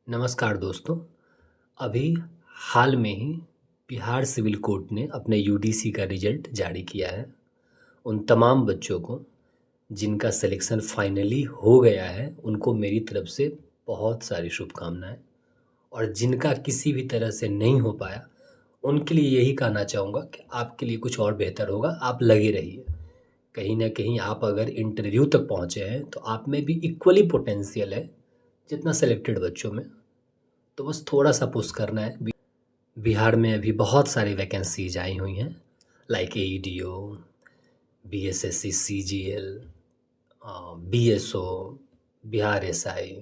नमस्कार दोस्तों। अभी हाल में ही बिहार सिविल कोर्ट ने अपने यूडीसी का रिजल्ट जारी किया है। उन तमाम बच्चों को जिनका सिलेक्शन फाइनली हो गया है उनको मेरी तरफ से बहुत सारी शुभकामनाएं, और जिनका किसी भी तरह से नहीं हो पाया उनके लिए यही कहना चाहूँगा कि आपके लिए कुछ और बेहतर होगा। आप लगे रहिए। कहीं ना कहीं आप अगर इंटरव्यू तक पहुँचे हैं तो आप में भी इक्वली पोटेंशियल है जितना सेलेक्टेड बच्चों में। तो बस थोड़ा सा पुश करना है। बिहार में अभी बहुत सारी वैकेंसीज आई हुई हैं, like AEDO, BSSC, CGL, BSO, Bihar SI,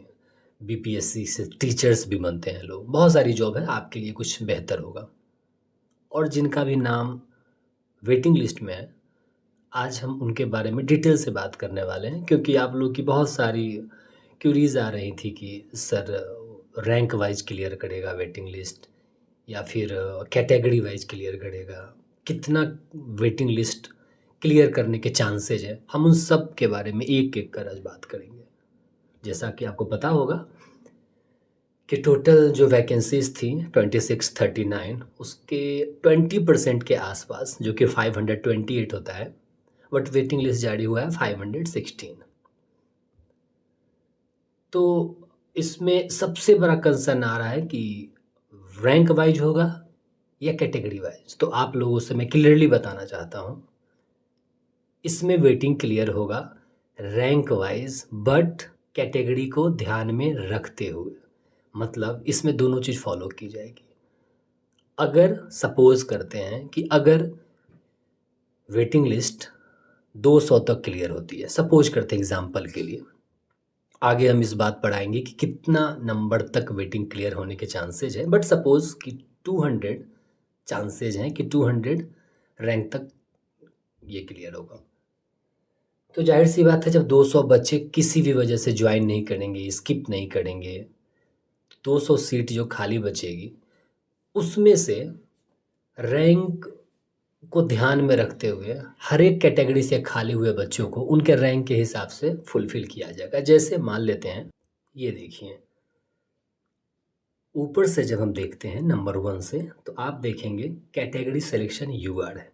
BPSC से टीचर्स भी बनते हैं लोग। बहुत सारी जॉब है, आपके लिए कुछ बेहतर होगा। और जिनका भी नाम वेटिंग लिस्ट में है, आज हम उनके बारे में डिटेल से बात करने वाले हैं, क्योंकि आप लोग की बहुत सारी क्यूरीज आ रही थी कि सर रैंक वाइज क्लियर करेगा वेटिंग लिस्ट या फिर कैटेगरी वाइज क्लियर करेगा, कितना वेटिंग लिस्ट क्लियर करने के चांसेज है। हम उन सब के बारे में एक एक कर आज बात करेंगे। जैसा कि आपको पता होगा कि टोटल जो वैकेंसीज थी 2639, उसके 20% के आसपास, जो कि 528 होता है, बट वेटिंग लिस्ट जारी हुआ है 516। तो इसमें सबसे बड़ा कंसर्न आ रहा है कि रैंक वाइज होगा या कैटेगरी वाइज। तो आप लोगों से मैं क्लियरली बताना चाहता हूँ, इसमें वेटिंग क्लियर होगा रैंक वाइज, बट कैटेगरी को ध्यान में रखते हुए। मतलब इसमें दोनों चीज़ फॉलो की जाएगी। अगर सपोज करते हैं कि अगर वेटिंग लिस्ट 200 तक क्लियर होती है, सपोज करते हैं एग्जाम्पल के लिए, आगे हम इस बात पढ़ाएंगे कि कितना नंबर तक वेटिंग क्लियर होने के चांसेज है, बट सपोज कि 200 चांसेज हैं कि 200 रैंक तक ये क्लियर होगा। तो जाहिर सी बात है, जब 200 बच्चे किसी भी वजह से ज्वाइन नहीं करेंगे, स्किप नहीं करेंगे, 200 सीट जो खाली बचेगी उसमें से रैंक को ध्यान में रखते हुए हर एक कैटेगरी से खाली हुए बच्चों को उनके रैंक के हिसाब से फुलफिल किया जाएगा। जैसे मान लेते हैं, ये देखिए, ऊपर से जब हम देखते हैं नंबर 1 से, तो आप देखेंगे कैटेगरी सिलेक्शन यूआर है।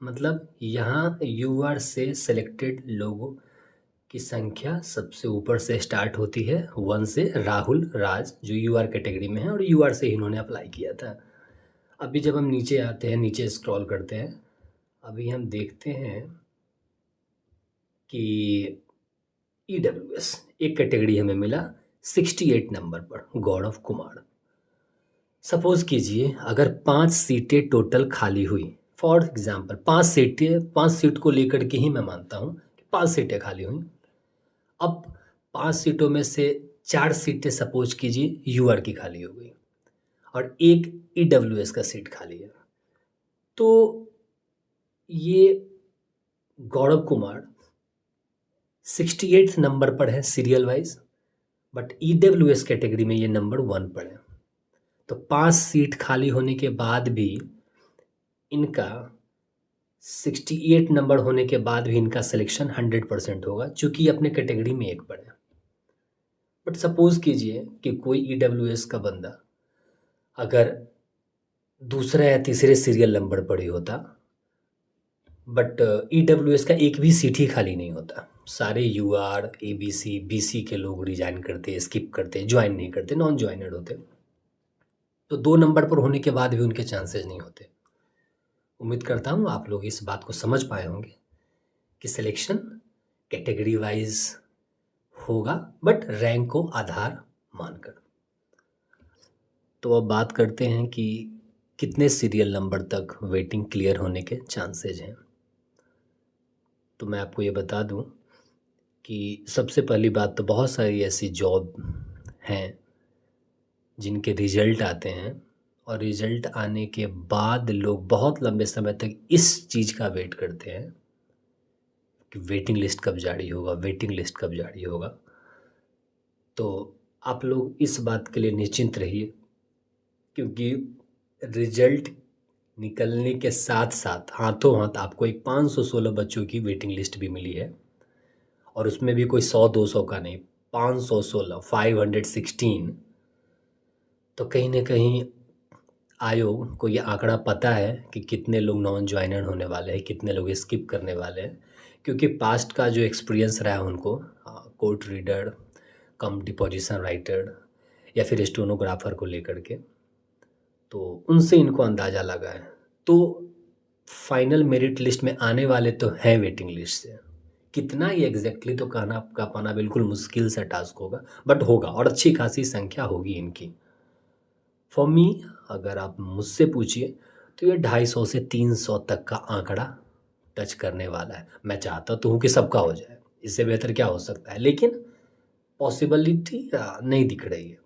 मतलब यहाँ यूआर से सिलेक्टेड लोगों की संख्या सबसे ऊपर से स्टार्ट होती है, 1 से। राहुल राज जो यूआर कैटेगरी में है, और यूआर से इन्होंने अप्लाई किया था। अभी जब हम नीचे आते हैं, नीचे स्क्रॉल करते हैं, अभी हम देखते हैं कि ईडब्ल्यूएस एक कैटेगरी हमें मिला 68 नंबर पर, गौरव कुमार। सपोज कीजिए अगर 5 सीटें टोटल खाली हुई, फॉर एग्जाम्पल 5 सीट को लेकर के ही मैं मानता हूँ कि 5 सीटें खाली हुई। अब 5 सीटों में से 4 सीटें सपोज कीजिए यूआर की खाली हो गई, और एक ईडब्ल्यूएस का सीट खाली है। तो ये गौरव कुमार 68 नंबर पर है serial wise, but EWS category में ये नंबर 1 पर है। तो 5 सीट खाली होने के बाद भी इनका 68 नंबर होने के बाद भी इनका सिलेक्शन 100% होगा, चूंकि अपने कैटेगरी में एक पर है। बट सपोज कीजिए कि कोई ईडब्ल्यूएस का बंदा अगर दूसरा या तीसरे सीरियल नंबर पर ही होता, बट ईडब्ल्यूएस का एक भी सीट ही खाली नहीं होता, सारे यूआर, एबीसी, बीसी के लोग रिजाइन करते, स्किप करते, ज्वाइन नहीं करते, नॉन ज्वाइनर होते, तो 2 नंबर पर होने के बाद भी उनके चांसेस नहीं होते। उम्मीद करता हूँ आप लोग इस बात को समझ पाए होंगे कि सिलेक्शन कैटेगरी वाइज होगा, बट रैंक को आधार मानकर। तो अब बात करते हैं कि कितने सीरियल नंबर तक वेटिंग क्लियर होने के चांसेज हैं। तो मैं आपको ये बता दूं कि सबसे पहली बात तो बहुत सारी ऐसी जॉब हैं जिनके रिजल्ट आते हैं, और रिजल्ट आने के बाद लोग बहुत लंबे समय तक इस चीज़ का वेट करते हैं कि वेटिंग लिस्ट कब जारी होगा, वेटिंग लिस्ट कब जारी होगा। तो आप लोग इस बात के लिए निश्चिंत रहिए, क्योंकि रिजल्ट निकलने के साथ साथ हाथों हाथ आपको एक 516 बच्चों की वेटिंग लिस्ट भी मिली है, और उसमें भी कोई 100-200 का नहीं, 516, 516 तो कहीं न कहीं आयोग को ये आंकड़ा पता है कि कितने लोग नॉन जॉइनर होने वाले हैं, कितने लोग स्किप करने वाले हैं, क्योंकि पास्ट का जो एक्सपीरियंस रहा है उनको court reader cum deposition writer या फिर स्टेनोग्राफर को लेकर के, तो उनसे इनको अंदाज़ा लगा है। तो फाइनल मेरिट लिस्ट में आने वाले तो हैं वेटिंग लिस्ट से, कितना ये एग्जैक्टली तो कहना का पाना बिल्कुल मुश्किल सा टास्क होगा, बट होगा और अच्छी खासी संख्या होगी इनकी। फॉर मी, अगर आप मुझसे पूछिए तो ये 250 से 300 तक का आंकड़ा टच करने वाला है। मैं चाहता तो हूँ कि सबका हो जाए, इससे बेहतर क्या हो सकता है, लेकिन पॉसिबिलिटी नहीं दिख रही है।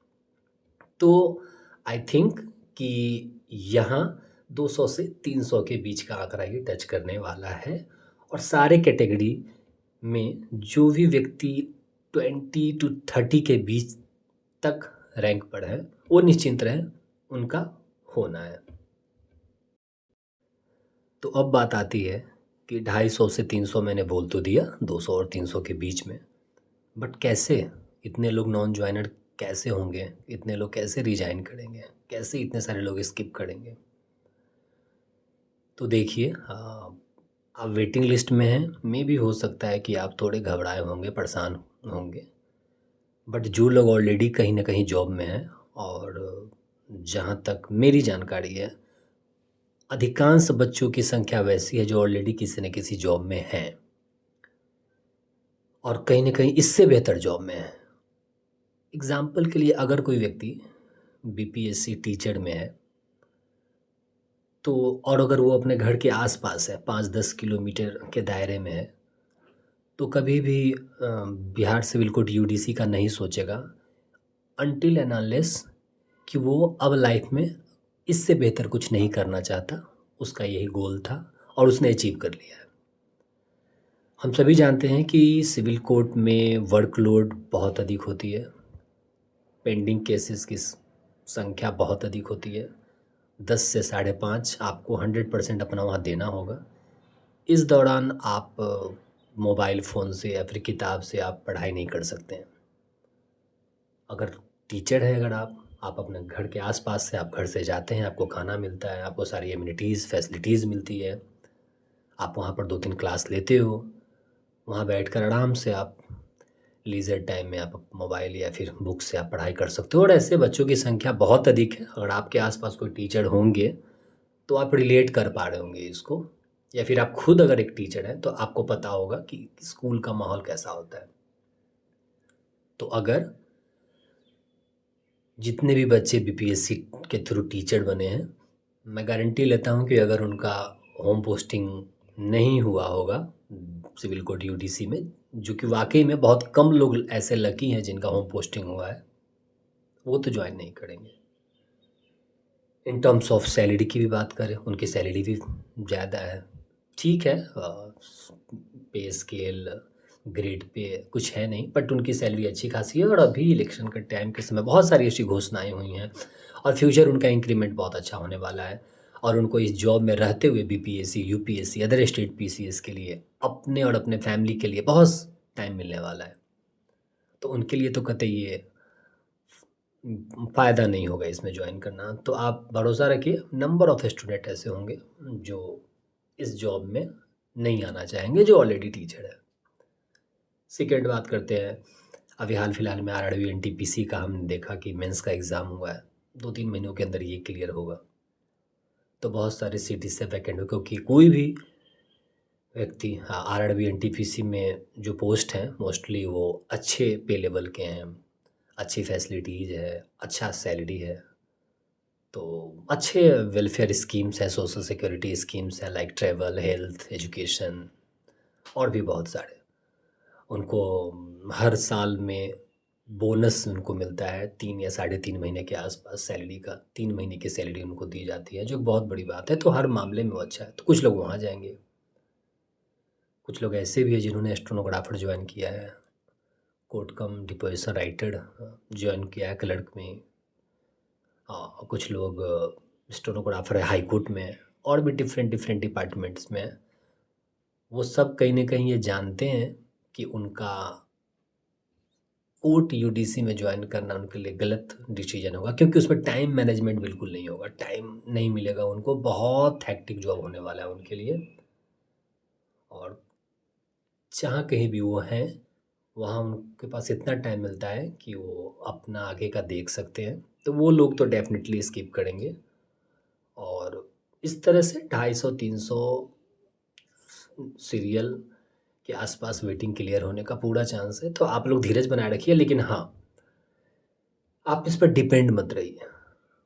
तो आई थिंक कि यहाँ 200 से 300 के बीच का आंकड़ा ये टच करने वाला है, और सारे कैटेगरी में जो भी व्यक्ति 20 to 30 के बीच तक रैंक पर है वो निश्चिंत रहे, उनका होना है। तो अब बात आती है कि 250 से 300 मैंने बोल तो दिया, 200 और 300 के बीच में, बट कैसे इतने लोग नॉन ज्वाइनर कैसे होंगे, इतने लोग कैसे रिजाइन करेंगे, कैसे इतने सारे लोग स्किप करेंगे? तो देखिए, आप वेटिंग लिस्ट में हैं, मे भी हो सकता है कि आप थोड़े घबराए होंगे, परेशान होंगे, बट जो लोग ऑलरेडी कहीं ना कहीं जॉब में हैं, और जहाँ तक मेरी जानकारी है अधिकांश बच्चों की संख्या वैसी है जो ऑलरेडी किसी न किसी जॉब में हैं, और कहीं ना कहीं इससे बेहतर जॉब में है। एग्ज़ाम्पल के लिए, अगर कोई व्यक्ति बीपीएससी टीचर में है, तो और अगर वो अपने घर के आसपास है, 5-10 किलोमीटर के दायरे में है, तो कभी भी बिहार सिविल कोड यूडीसी का नहीं सोचेगा, अनटिल एंड अनलेस कि वो अब लाइफ में इससे बेहतर कुछ नहीं करना चाहता। उसका यही गोल था और उसने अचीव कर लिया है। हम सभी जानते हैं कि सिविल कोर्ट में वर्कलोड बहुत अधिक होती है, पेंडिंग केसेस की संख्या बहुत अधिक होती है। 10 से 5.5 आपको 100% अपना वहाँ देना होगा। इस दौरान आप मोबाइल फ़ोन से या फिर किताब से आप पढ़ाई नहीं कर सकते हैं। अगर टीचर हैं, अगर आप अपने घर के आसपास से, आप घर से जाते हैं, आपको खाना मिलता है, आपको सारी एमिनिटीज़ फैसिलिटीज़ मिलती है, आप वहाँ पर 2-3 क्लास लेते हो, वहाँ बैठकर आराम से आप लीजर टाइम में आप मोबाइल या फिर बुक से आप पढ़ाई कर सकते हो, और ऐसे बच्चों की संख्या बहुत अधिक है। अगर आपके आसपास कोई टीचर होंगे तो आप रिलेट कर पा रहे होंगे इसको, या फिर आप खुद अगर एक टीचर हैं तो आपको पता होगा कि स्कूल का माहौल कैसा होता है। तो अगर जितने भी बच्चे बीपीएससी के थ्रू टीचर बने हैं, मैं गारंटी लेता हूँ कि अगर उनका होम पोस्टिंग नहीं हुआ होगा सिविल कोड यूडीसी में, जो कि वाकई में बहुत कम लोग ऐसे लकी हैं जिनका होम पोस्टिंग हुआ है, वो तो ज्वाइन नहीं करेंगे। इन टर्म्स ऑफ सैलरी की भी बात करें, उनकी सैलरी भी ज़्यादा है। ठीक है, पे स्केल ग्रेड पे कुछ है नहीं, बट उनकी सैलरी अच्छी खासी है, और अभी इलेक्शन के टाइम के समय बहुत सारी ऐसी घोषणाएं हुई हैं, और फ्यूचर उनका इंक्रीमेंट बहुत अच्छा होने वाला है, और उनको इस जॉब में रहते हुए BPSC, UPSC, other state PCS के लिए अपने और अपने फैमिली के लिए बहुत टाइम मिलने वाला है। तो उनके लिए तो कतई ये फ़ायदा नहीं होगा इसमें ज्वाइन करना। तो आप भरोसा रखिए, नंबर ऑफ़ स्टूडेंट ऐसे होंगे जो इस जॉब में नहीं आना चाहेंगे, जो ऑलरेडी टीचर है। सेकेंड बात करते हैं, अभी हाल फिलहाल में आरआरबी एनटीपीसी का हमने देखा कि मेंस का एग्ज़ाम हुआ है, 2-3 महीनों के अंदर ये क्लियर होगा। तो बहुत सारे सीट्स से वैकेंट हो, क्योंकि कोई भी व्यक्ति आरआरबी एनटीपीसी में जो पोस्ट हैं मोस्टली वो अच्छे पे लेवल के हैं, अच्छी फैसिलिटीज़ है, अच्छा सैलरी है, तो अच्छे वेलफेयर स्कीम्स हैं, सोशल सिक्योरिटी स्कीम्स हैं, लाइक ट्रैवल, हेल्थ, एजुकेशन, और भी बहुत सारे। उनको हर साल में बोनस उनको मिलता है 3 या 3.5 महीने के आसपास सैलरी का, 3 महीने की सैलरी उनको दी जाती है, जो बहुत बड़ी बात है। तो हर मामले में वो अच्छा है, तो कुछ लोग वहाँ जाएंगे। कुछ लोग ऐसे भी हैं जिन्होंने स्टेनोग्राफर ज्वाइन किया है, कोर्ट कम डिपोजिशन राइटर ज्वाइन किया है क्लर्क में, कुछ लोग स्टेनोग्राफर है हाई कोर्ट में, और भी डिफरेंट डिफरेंट डिपार्टमेंट्स में। वो सब कहीं ना कहीं ये जानते हैं कि उनका कोर्ट यूडीसी में ज्वाइन करना उनके लिए गलत डिसीजन होगा, क्योंकि उसमें टाइम मैनेजमेंट बिल्कुल नहीं होगा, टाइम नहीं मिलेगा उनको, बहुत हैक्टिक जॉब होने वाला है उनके लिए। और जहाँ कहीं भी वो हैं वहाँ उनके पास इतना टाइम मिलता है कि वो अपना आगे का देख सकते हैं, तो वो लोग तो डेफिनेटली स्किप करेंगे। और इस तरह से 250-300 सीरियल के आसपास वेटिंग क्लियर होने का पूरा चांस है। तो आप लोग धीरज बनाए रखिए, लेकिन हाँ, आप इस पर डिपेंड मत रहिए।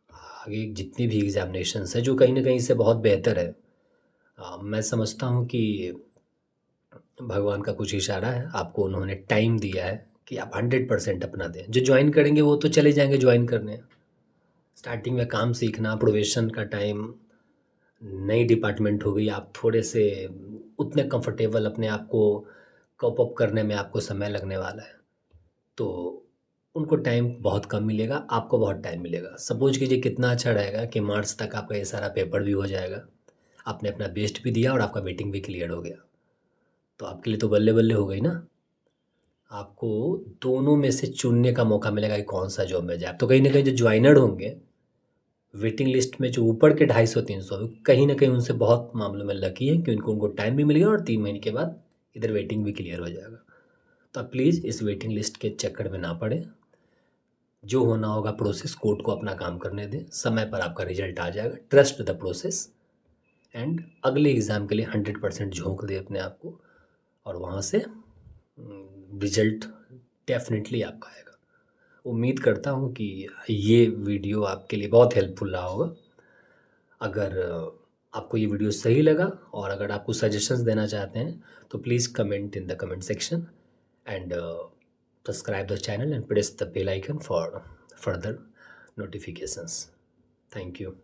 आगे जितनी भी एग्जामिनेशंस है जो कहीं ना कहीं से बहुत बेहतर है, मैं समझता हूँ कि भगवान का कुछ इशारा है, आपको उन्होंने टाइम दिया है कि आप 100% अपना दें। जो ज्वाइन करेंगे वो तो चले जाएंगे ज्वाइन करने, स्टार्टिंग में काम सीखना, प्रोबेशन का टाइम, नई डिपार्टमेंट हो गई, आप थोड़े से उतने कंफर्टेबल अपने आप को कॉप अप करने में आपको समय लगने वाला है। तो उनको टाइम बहुत कम मिलेगा, आपको बहुत टाइम मिलेगा। सपोज कीजिए कितना अच्छा रहेगा कि मार्च तक आपका ये सारा पेपर भी हो जाएगा, आपने अपना बेस्ट भी दिया और आपका वेटिंग भी क्लियर हो गया, तो आपके लिए तो बल्ले बल्ले हो गई ना। आपको दोनों में से चुनने का मौका मिलेगा कि कौन सा जॉब में जाए। तो कहीं ना कहीं जो ज्वाइनर होंगे वेटिंग लिस्ट में, जो ऊपर के 250-300, कहीं ना कहीं उनसे बहुत मामलों में लकी है कि उनको टाइम भी मिल गया और 3 महीने के बाद इधर वेटिंग भी क्लियर हो जाएगा। तो आप प्लीज़ इस वेटिंग लिस्ट के चक्कर में ना पड़े। जो होना होगा प्रोसेस, कोर्ट को अपना काम करने दें, समय पर आपका रिजल्ट आ जाएगा। ट्रस्ट द प्रोसेस एंड अगले एग्ज़ाम के लिए 100% झोंक दे अपने आप को, और वहाँ से रिजल्ट डेफिनेटली आपका आएगा। उम्मीद करता हूँ कि ये वीडियो आपके लिए बहुत हेल्पफुल रहा होगा। अगर आपको ये वीडियो सही लगा और अगर आप कुछ सजेशंस देना चाहते हैं तो please comment in the comment section and subscribe the channel and press the bell icon for further notifications. Thank you.